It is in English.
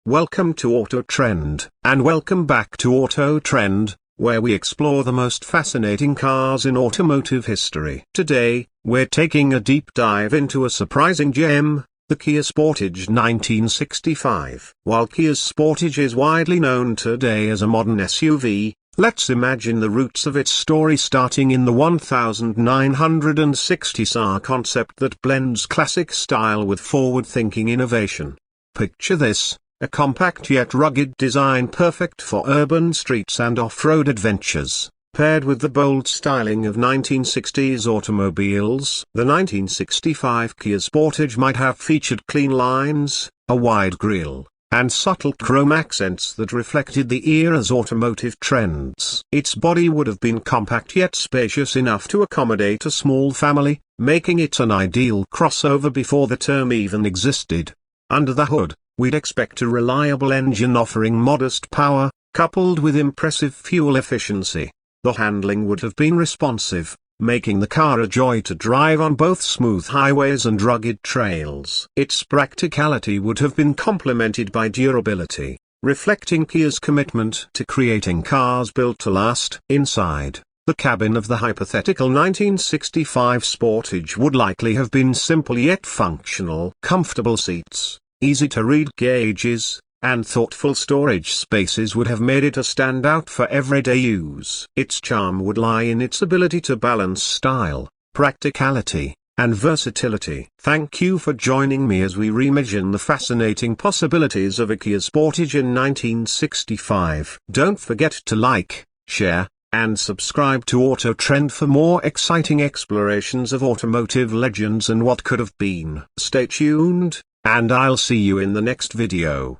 Welcome to Auto Trend, and welcome back to Auto Trend, where we explore the most fascinating cars in automotive history. Today, we're taking a deep dive into a surprising gem, the Kia Sportage 1965. While Kia's Sportage is widely known today as a modern SUV, let's imagine the roots of its story starting in the 1960s car concept that blends classic style with forward-thinking innovation. Picture this. A compact yet rugged design perfect for urban streets and off-road adventures, paired with the bold styling of 1960s automobiles. The 1965 Kia Sportage might have featured clean lines, a wide grille, and subtle chrome accents that reflected the era's automotive trends. Its body would have been compact yet spacious enough to accommodate a small family, making it an ideal crossover before the term even existed. Under the hood, we'd expect a reliable engine offering modest power, coupled with impressive fuel efficiency. The handling would have been responsive, making the car a joy to drive on both smooth highways and rugged trails. Its practicality would have been complemented by durability, reflecting Kia's commitment to creating cars built to last. Inside, the cabin of the hypothetical 1965 Sportage would likely have been simple yet functional. Comfortable seats, easy-to-read gauges, and thoughtful storage spaces would have made it a standout for everyday use. Its charm would lie in its ability to balance style, practicality, and versatility. Thank you for joining me as we reimagine the fascinating possibilities of a Kia Sportage in 1965. Don't forget to like, share, and subscribe to Auto Trend for more exciting explorations of automotive legends and what could have been. Stay tuned, and I'll see you in the next video.